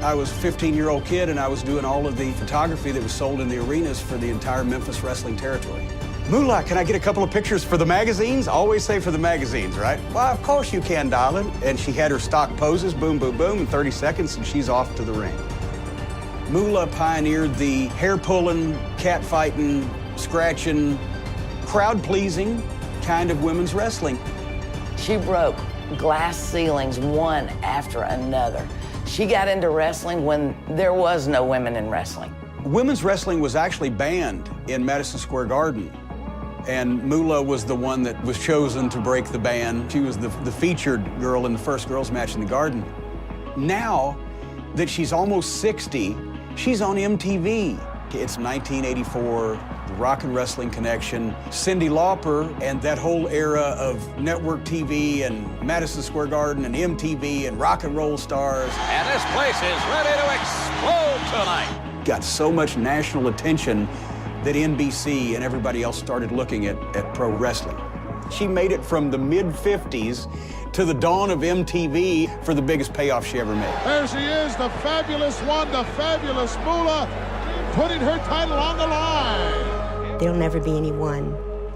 I was a 15-year-old kid, and I was doing all of the photography that was sold in the arenas for the entire Memphis wrestling territory. Moolah, can I get a couple of pictures for the magazines? Always say for the magazines, right? Well, of course you can, darling. And she had her stock poses, boom, boom, boom, in 30 seconds, and she's off to the ring. Moolah pioneered the hair-pulling, cat-fighting, scratching, crowd-pleasing kind of women's wrestling. She broke glass ceilings one after another. She got into wrestling when there was no women in wrestling. Women's wrestling was actually banned in Madison Square Garden, and Moolah was the one that was chosen to break the ban. She was the featured girl in the first girls' match in the Garden. Now that she's almost 60, she's on MTV. It's 1984, the Rock and Wrestling Connection, Cyndi Lauper, and that whole era of network TV and Madison Square Garden and MTV and rock and roll stars. And this place is ready to explode tonight. Got so much national attention that NBC and everybody else started looking at pro wrestling. She made it from the mid-50s to the dawn of MTV for the biggest payoff she ever made. There she is, the fabulous one, the fabulous Moolah, putting her title on the line. There'll never be anyone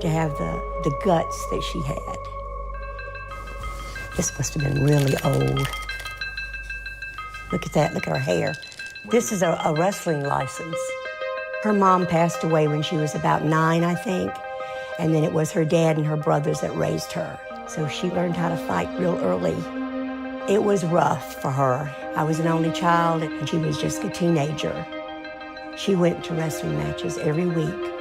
to have the guts that she had. This must have been really old. Look at that, look at her hair. This is a wrestling license. Her mom passed away when she was about 9, I think, and then it was her dad and her brothers that raised her. So she learned how to fight real early. It was rough for her. I was an only child, and she was just a teenager. She went to wrestling matches every week,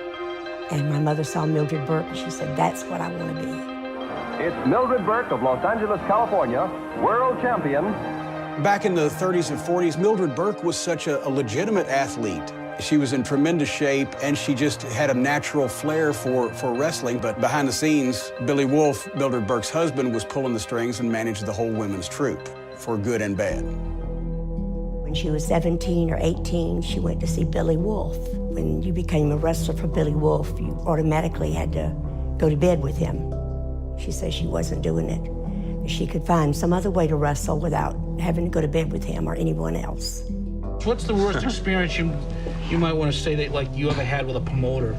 and my mother saw Mildred Burke, and she said, that's what I want to be. It's Mildred Burke of Los Angeles, California, world champion. Back in the 30s and 40s, Mildred Burke was such a legitimate athlete. She was in tremendous shape, and she just had a natural flair for wrestling. But behind the scenes, Billy Wolf, Mildred Burke's husband, was pulling the strings and managed the whole women's troupe, for good and bad. When she was 17 or 18, she went to see Billy Wolf. When you became a wrestler for Billy Wolf, you automatically had to go to bed with him. She said she wasn't doing it. She could find some other way to wrestle without having to go to bed with him or anyone else. What's the worst experience you might want to say that like you ever had with a promoter?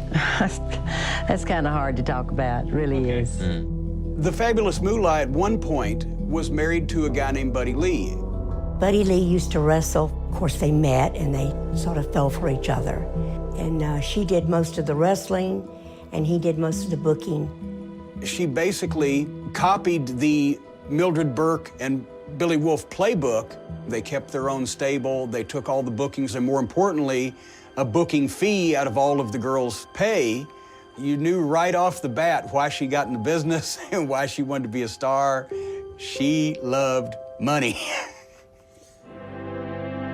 That's kind of hard to talk about, it really is. The fabulous Moolah at one point was married to a guy named Buddy Lee. Buddy Lee used to wrestle. Of course, they met and they sort of fell for each other. And she did most of the wrestling and he did most of the booking. She basically copied the Mildred Burke and Billy Wolf playbook. They kept their own stable, they took all the bookings, and more importantly, a booking fee out of all of the girls' pay. You knew right off the bat why she got in the business and why she wanted to be a star. She loved money.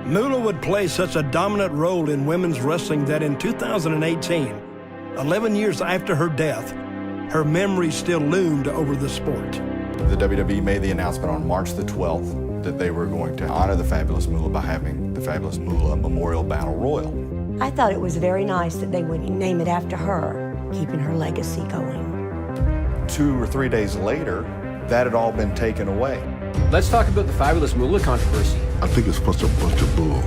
Moolah would play such a dominant role in women's wrestling that in 2018, 11 years after her death, her memory still loomed over the sport. The WWE made the announcement on March the 12th that they were going to honor the fabulous Moolah by having the fabulous Moolah Memorial Battle Royal. I thought it was very nice that they would name it after her, keeping her legacy going. 2 or 3 days later, that had all been taken away. Let's talk about the fabulous Moolah controversy. I think it's such a bunch of bull.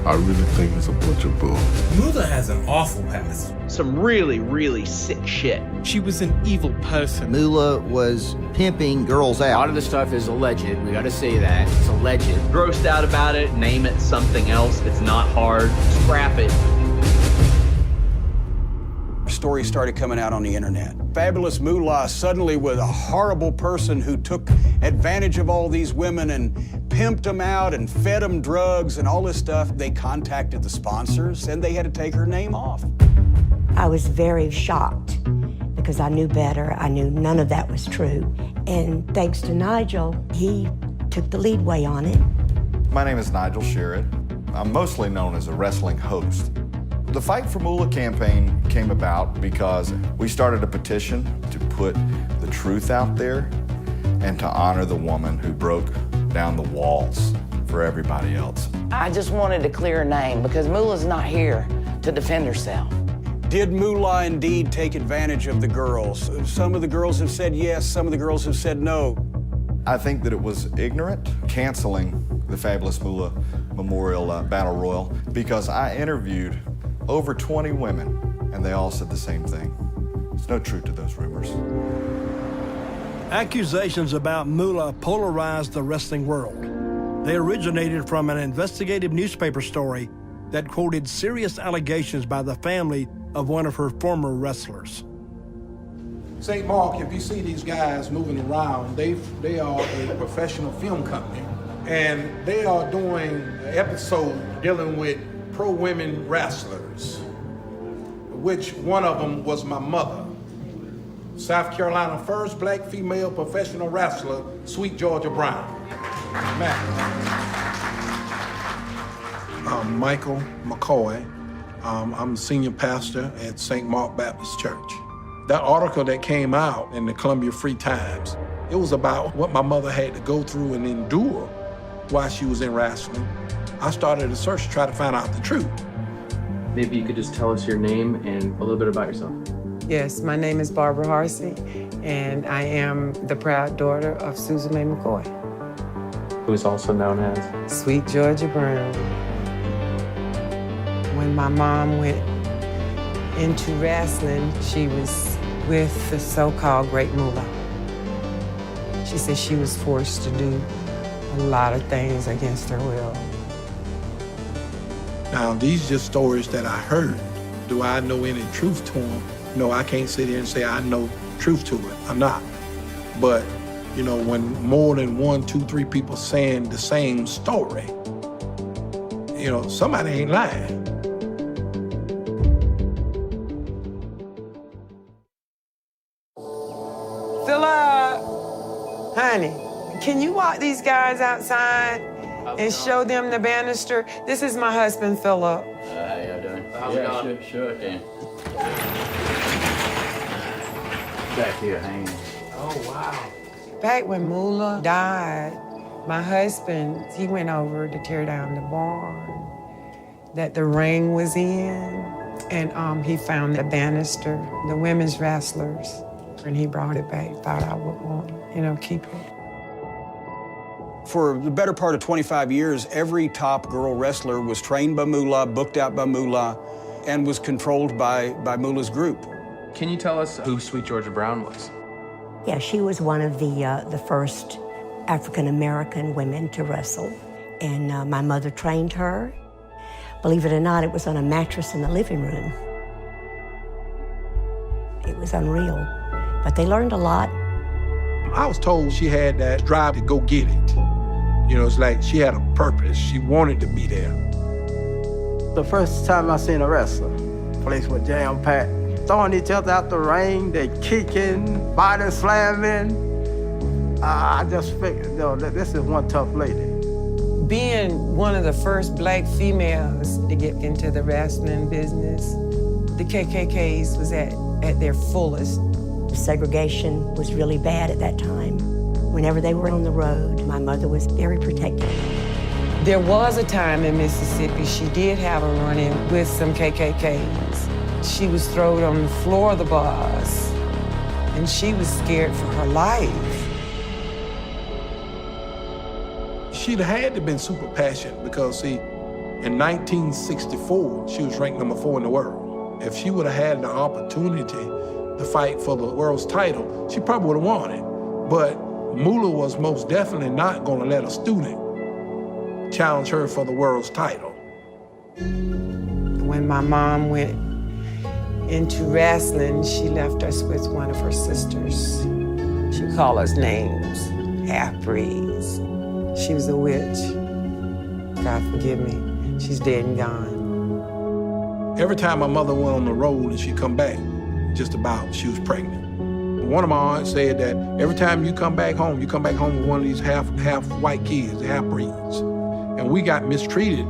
I really think it's a bunch of bull. Moolah has an awful past. Some really, really sick shit. She was an evil person. Moolah was pimping girls out. A lot of the stuff is alleged. We gotta say that. It's alleged. Grossed out about it, name it something else. It's not hard. Scrap it. Stories started coming out on the internet. Fabulous Moolah suddenly was a horrible person who took advantage of all these women and pimped them out and fed them drugs and all this stuff. They contacted the sponsors and they had to take her name off. I was very shocked because I knew better. I knew none of that was true. And thanks to Nigel, he took the leadway on it. My name is Nigel Sherritt. I'm mostly known as a wrestling host. The Fight for Moolah campaign came about because we started a petition to put the truth out there and to honor the woman who broke down the walls for everybody else. I just wanted to clear her name because Moolah's not here to defend herself. Did Moolah indeed take advantage of the girls? Some of the girls have said yes, some of the girls have said no. I think that it was ignorant. Canceling the fabulous Moolah Memorial Battle Royal because I interviewed over 20 women, and they all said the same thing. There's no truth to those rumors. Accusations about Moolah polarized the wrestling world. They originated from an investigative newspaper story that quoted serious allegations by the family of one of her former wrestlers. St. Mark, if you see these guys moving around, they are a professional film company, and they are doing an episode dealing with pro-women wrestlers, which one of them was my mother. South Carolina first black female professional wrestler, Sweet Georgia Brown. I'm Michael McCoy. I'm senior pastor at St. Mark Baptist Church. That article that came out in the Columbia Free Times, it was about what my mother had to go through and endure while she was in wrestling. I started a search to try to find out the truth. Maybe you could just tell us your name and a little bit about yourself. Yes, my name is Barbara Harsey, and I am the proud daughter of Susan Mae McCoy, who is also known as Sweet Georgia Brown. When my mom went into wrestling, she was with the so-called Great Moolah. She said she was forced to do a lot of things against her will. Now, these are just stories that I heard. Do I know any truth to them? No, I can't sit here and say I know truth to it. I'm not. But, you know, when more than 1, 2, 3 people saying the same story, you know, somebody ain't lying. Philip, honey, can you walk these guys outside and show them the banister? This is my husband, Philip. How y'all doing? Sure, I can. Back here, hanging. Oh, wow. Back when Moolah died, my husband, he went over to tear down the barn that the ring was in, and he found the banister, the women's wrestlers, and he brought it back, thought I would want to, keep it. For the better part of 25 years, every top girl wrestler was trained by Moolah, booked out by Moolah, and was controlled by Moolah's group. Can you tell us who Sweet Georgia Brown was? Yeah, she was one of the first African-American women to wrestle. And my mother trained her. Believe it or not, it was on a mattress in the living room. It was unreal, but they learned a lot. I was told she had that drive to go get it. It's like she had a purpose. She wanted to be there. The first time I seen a wrestler, the place was jam-packed. Throwing each other out the ring, they kicking, body slamming. I just figured, this is one tough lady. Being one of the first black females to get into the wrestling business, the KKKs was at their fullest. Segregation was really bad at that time. Whenever they were on the road, my mother was very protective. There was a time in Mississippi she did have a run-in with some KKKs. She was thrown on the floor of the bus, and she was scared for her life. She'd had to have been super passionate because, see, in 1964, she was ranked number 4 in the world. If she would have had the opportunity to fight for the world's title, she probably would have won it. But Moolah was most definitely not going to let a student challenge her for the world's title. When my mom went into wrestling, she left us with one of her sisters. She called us names, half-breeds. She was a witch. God forgive me, she's dead and gone. Every time my mother went on the road and she'd come back, just about, she was pregnant. One of my aunts said that every time you come back home with one of these half-white kids, half-breeds. And we got mistreated,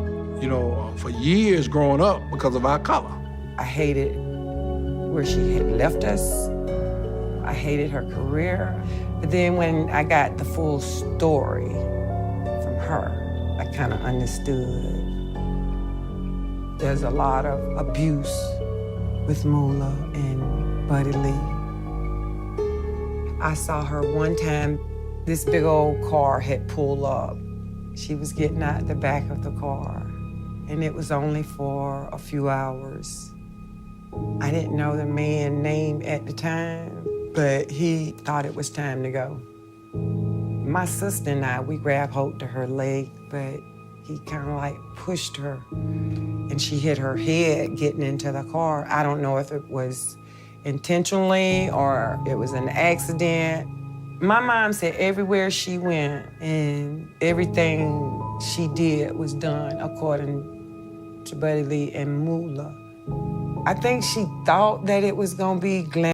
for years growing up because of our color. I hated where she had left us. I hated her career. But then when I got the full story from her, I kind of understood. There's a lot of abuse with Moolah and Buddy Lee. I saw her one time, this big old car had pulled up She was getting out the back of the car, and it was only for a few hours. I didn't know the man's name at the time, but he thought it was time to go. My sister and I, we grabbed hold to her leg, but he kind of like pushed her, and she hit her head getting into the car. I don't know if it was intentionally or it was an accident. My mom said everywhere she went and everything she did was done according to Buddy Lee and Moolah. I think she thought that it was gonna be glamorous.